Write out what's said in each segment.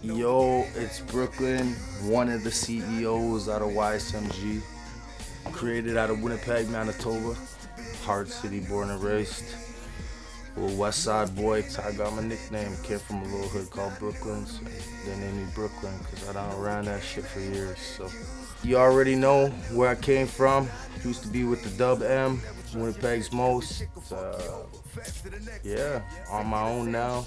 Yo, it's Brooklyn, one of the CEOs out of YSMG, created out of Winnipeg, Manitoba, Hard City, born and raised. Little West Side boy, I got my nickname, came from a little hood called Brooklyn, so they named me Brooklyn because I done ran that shit for years. So you already know where I came from. Used to be with the Dub M, Winnipeg's most. Yeah, on my own now.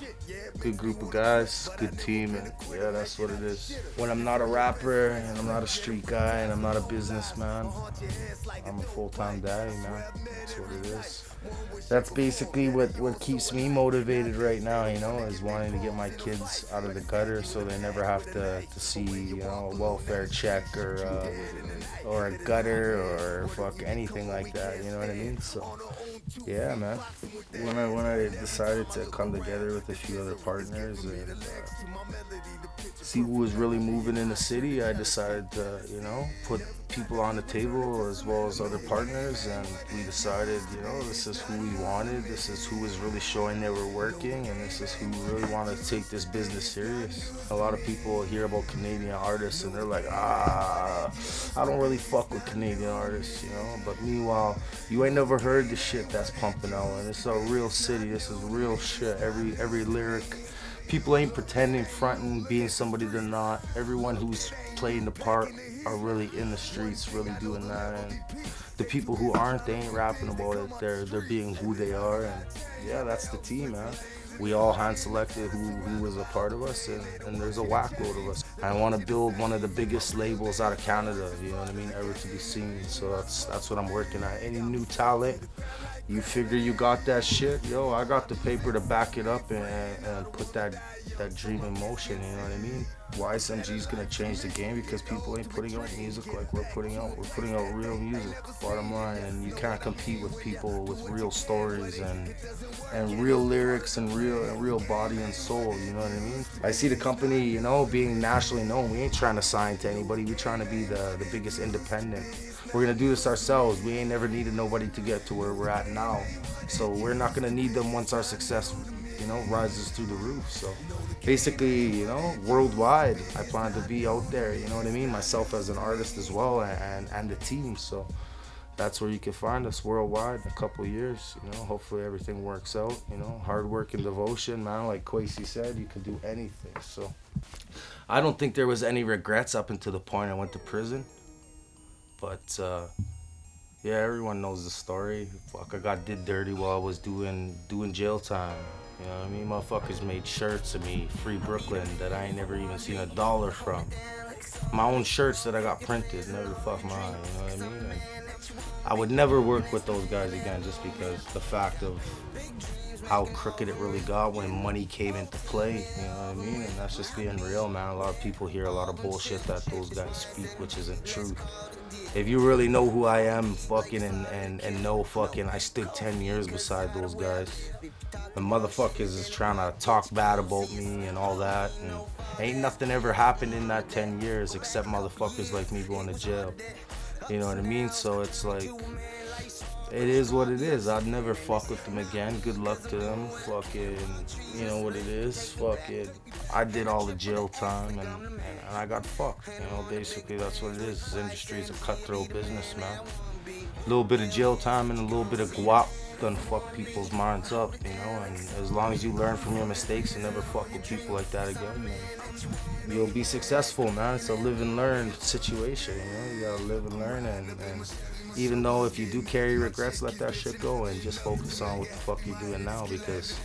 Good group of guys, good team, and yeah, that's what it is. When I'm not a rapper and I'm not a street guy and I'm not a businessman, I'm a full-time daddy, man. That's what it is. That's basically what keeps me motivated right now, is wanting to get my kids out of the gutter so they never have to see, a welfare check or a gutter or fuck anything like that, you know what I mean? So, yeah, man. When I decided to come together with a few other partners and see who was really moving in the city, I decided to, put people on the table as well as other partners, and we decided, this is who we wanted, this is who was really showing they were working, and this is who really wanted to take this business serious. A lot of people hear about Canadian artists and they're like, I don't really fuck with Canadian artists, but meanwhile, you ain't never heard the shit that's pumping out, and it's a real city, this is real shit, every lyric. People ain't pretending, fronting, being somebody they're not. Everyone who's playing the part are really in the streets, really doing that. And the people who aren't, they ain't rapping about it. They're being who they are. And yeah, that's the team, man. We all hand selected who was a part of us, and there's a whackload of us. I want to build one of the biggest labels out of Canada, you know what I mean, ever to be seen. So that's what I'm working at. Any new talent, you figure you got that shit, yo, I got the paper to back it up and put that dream in motion, you know what I mean? YSMG's gonna change the game because people ain't putting out music like we're putting out. We're putting out real music, bottom line, and you can't compete with people with real stories and real lyrics and real body and soul, you know what I mean? I see the company, being nationally known. We ain't trying to sign to anybody. We're trying to be the biggest independent. We're gonna do this ourselves. We ain't never needed nobody to get to where we're at now. So we're not gonna need them once our success, rises through the roof. So basically, worldwide, I plan to be out there, you know what I mean? Myself as an artist as well, and the team. So that's where you can find us worldwide in a couple of years, hopefully everything works out, hard work and devotion, man. Like Kwesi said, you can do anything. So I don't think there was any regrets up until the point I went to prison. But yeah, everyone knows the story. Fuck, I did dirty while I was doing jail time. You know what I mean? Motherfuckers made shirts of me, Free Brooklyn, that I ain't never even seen $1 from. My own shirts that I got printed, never the fuck mine, you know what I mean? And I would never work with those guys again just because the fact of how crooked it really got when money came into play, you know what I mean? And that's just being real, man. A lot of people hear a lot of bullshit that those guys speak, which isn't true. If you really know who I am, fucking, and know fucking, I stood 10 years beside those guys. The motherfuckers is trying to talk bad about me and all that, and ain't nothing ever happened in that 10 years except motherfuckers like me going to jail. You know what I mean? So it's like, it is what it is. I'd never fuck with them again. Good luck to them. Fucking, you know what it is. Fucking, I did all the jail time and I got fucked. Basically that's what it is. This industry is a cutthroat business, man. A little bit of jail time and a little bit of guap done fuck people's minds up, and as long as you learn from your mistakes and never fuck with people like that again, man, you'll be successful, man. It's a live and learn situation, you gotta live and learn, and even though if you do carry regrets, let that shit go and just focus on what the fuck you're doing now, because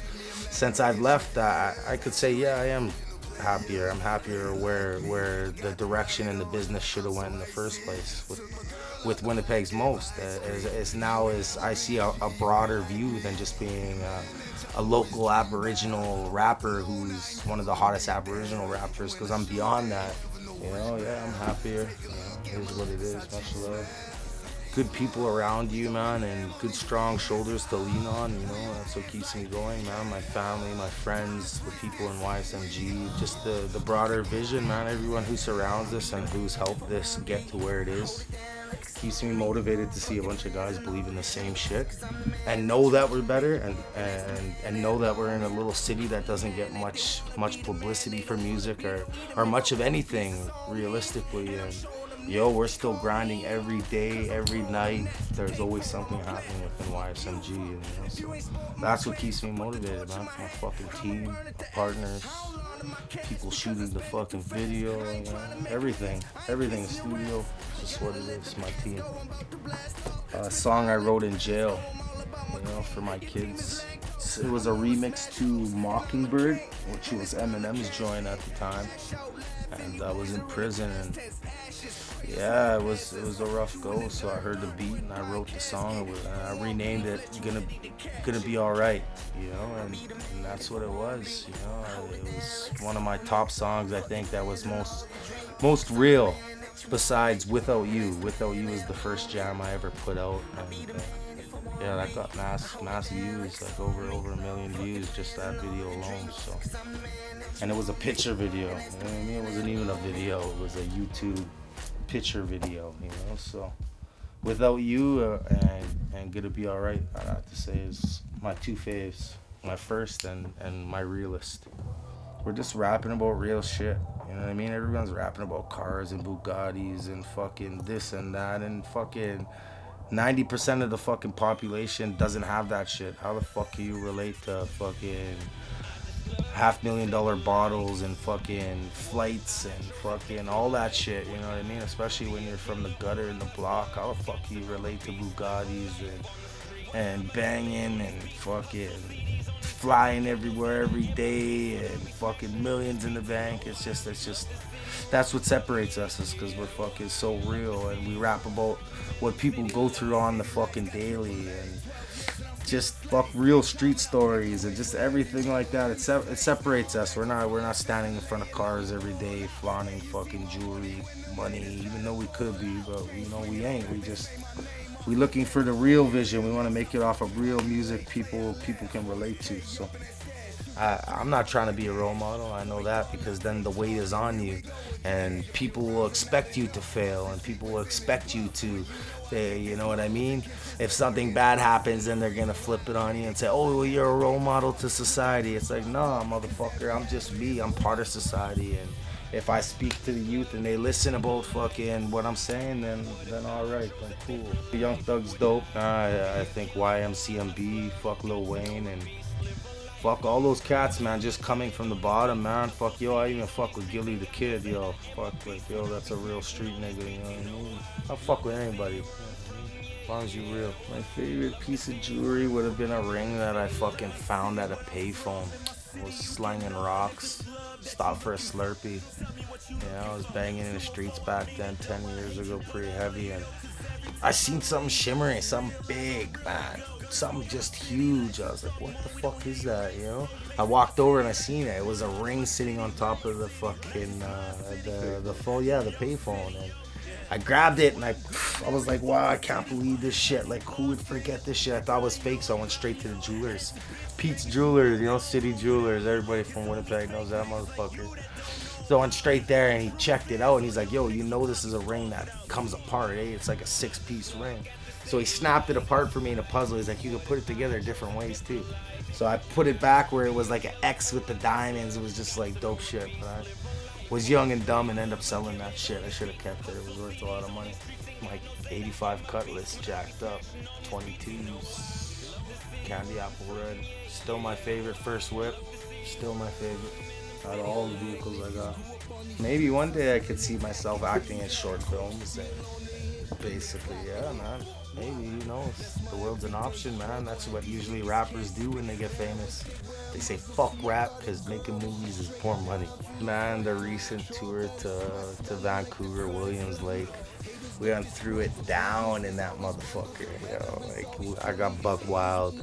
since I've left, I could say, yeah, I am happier. I'm happier where the direction and the business should have went in the first place with Winnipeg's most. As I see a broader view than just being a local Aboriginal rapper who's one of the hottest Aboriginal rappers, because I'm beyond that. Yeah, I'm happier. Here's what it is. Much love. Good people around you, man, and good strong shoulders to lean on, that's what keeps me going, man. My family, my friends, the people in YSMG, just the broader vision, man. Everyone who surrounds us and who's helped this get to where it is. Keeps me motivated to see a bunch of guys believe in the same shit and know that we're better and know that we're in a little city that doesn't get much publicity for music or much of anything realistically. And yo, we're still grinding every day, every night. There's always something happening within YSMG, and, you know, so that's what keeps me motivated, man. My fucking team, my partners, people shooting the fucking video, you know, everything in studio. It's just what it is. My team. A song I wrote in jail, you know, for my kids. It was a remix to Mockingbird, which was Eminem's joint at the time, and I was in prison, and yeah, it was a rough go. So I heard the beat and I wrote the song, and I renamed it "Gonna Be Alright," you know, and that's what it was. You know, it was one of my top songs. I think that was most real. Besides "Without You," "Without You" is the first jam I ever put out, and yeah, that got mass views, like over a million views, just that video alone. So, and it was a picture video. You know what I mean? It wasn't even a video. It was a YouTube picture video. You know, so "Without You" and "Gonna Be Alright," I have to say is my two faves, my first and my realest. We're just rapping about real shit. You know what I mean? Everyone's rapping about cars and Bugattis and fucking this and that, and fucking 90% of the fucking population doesn't have that shit. How the fuck can you relate to fucking $500,000 bottles and fucking flights and fucking all that shit? You know what I mean? Especially when you're from the gutter and the block. How the fuck can you relate to Bugattis and banging and fucking flying everywhere every day and fucking millions in the bank? It's just that's what separates us, is because we're fucking so real, and we rap about what people go through on the fucking daily, and just fuck real street stories and just everything like that. It separates us. We're not standing in front of cars every day flaunting fucking jewelry, money, even though we could be, but you know we ain't. We looking for the real vision. We want to make it off of real music people can relate to. So I'm not trying to be a role model. I know that, because then the weight is on you, and people will expect you to fail, and people will expect you to, you know what I mean? If something bad happens, then they're gonna flip it on you and say, "Oh, well, you're a role model to society." It's like, nah, motherfucker, I'm just me. I'm part of society, and if I speak to the youth and they listen about fucking what I'm saying, then alright, then cool. Young Thug's dope. I think YMCMB, fuck Lil Wayne, and fuck all those cats, man, just coming from the bottom, man. Fuck, yo, I even fuck with Gilly the Kid, yo. Fuck, like, yo, that's a real street nigga, you know what I mean? I'll fuck with anybody, you know what I mean? As long as you real. My favorite piece of jewelry would have been a ring that I fucking found at a payphone. I was slanging rocks, stopped for a Slurpee. You know, I was banging in the streets back then, 10 years ago, pretty heavy, and I seen something shimmering, something big, man. Something just huge. I was like, what the fuck is that, you know? I walked over and I seen it. It was a ring sitting on top of the fucking, the phone, yeah, the payphone. And I grabbed it and I was like, wow, I can't believe this shit. Like, who would forget this shit? I thought it was fake, so I went straight to the jewelers. Pete's Jewelers, you know, City Jewelers. Everybody from Winnipeg knows that motherfucker. So I went straight there and he checked it out and he's like, yo, you know this is a ring that comes apart, eh? It's like a 6-piece ring. So he snapped it apart for me in a puzzle. He's like, you can put it together different ways too. So I put it back where it was like an X with the diamonds. It was just like dope shit. But I was young and dumb and ended up selling that shit. I should have kept it. It was worth a lot of money. Like 85 Cutlass jacked up, 22s, candy apple red. Still my favorite first whip. Still my favorite out of all the vehicles I got. Maybe one day I could see myself acting in short films. And basically, yeah, man. Maybe, who knows? The world's an option, man. That's what usually rappers do when they get famous. They say, fuck rap, because making movies is more money. Man, the recent tour to Vancouver, Williams Lake, we went through it down in that motherfucker, you know? Like, I got buck wild.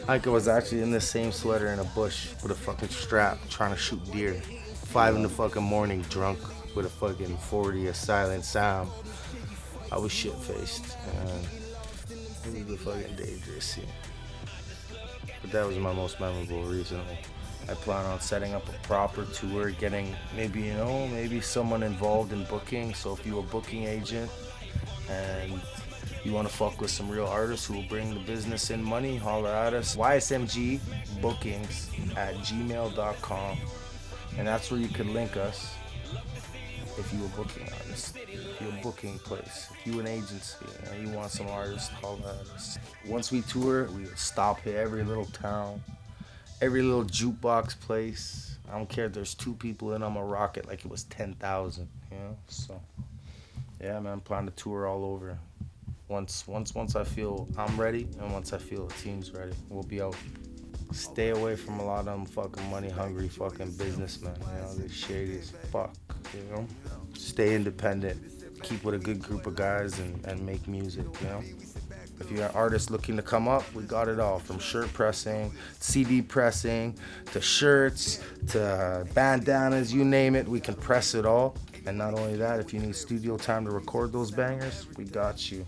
Like, I was actually in the same sweater in a bush with a fucking strap trying to shoot deer. 5 in the fucking morning, drunk with a fucking 40, a silent sound. I was shit-faced, and it was a fucking dangerous scene. But that was my most memorable recently. I plan on setting up a proper tour, getting maybe someone involved in booking. So if you're a booking agent And you want to fuck with some real artists who will bring the business in money, holler at us. YSMG bookings at gmail.com. And that's where you can link us if you a booking artist, if you a booking place, if you an agency and you want some artists, holler at us. Once we tour, we stop at every little town, every little jukebox place. I don't care if there's 2 people in, I'ma rock it like it was 10,000, you know? So, yeah, man, I'm planning to tour all over. Once I feel I'm ready, and once I feel the team's ready, we'll be out. Stay away from a lot of them fucking money-hungry fucking businessmen, you know? They're shady as fuck, you know? Stay independent. Keep with a good group of guys and make music, you know? If you're an artist looking to come up, we got it all. From shirt pressing, CD pressing, to shirts, to bandanas, you name it, we can press it all. And not only that, if you need studio time to record those bangers, we got you.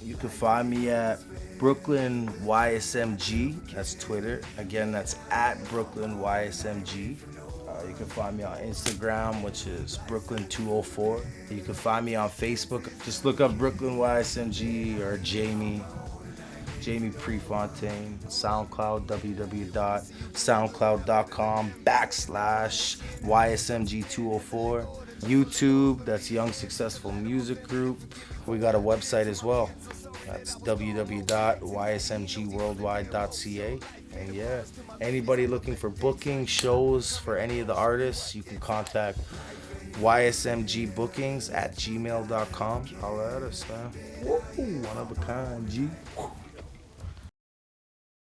You can find me at Brooklyn YSMG. That's Twitter. Again, that's at Brooklyn YSMG. You can find me on Instagram, which is Brooklyn204. You can find me on Facebook. Just look up Brooklyn YSMG or Jamie Prefontaine. SoundCloud, www.soundcloud.com/YSMG204. YouTube, that's Young Successful Music Group. We got a website as well. That's www.ysmgworldwide.ca. And yeah, anybody looking for booking shows for any of the artists, you can contact ysmgbookings@gmail.com. Holla at us, man. Woo, one of a kind, G.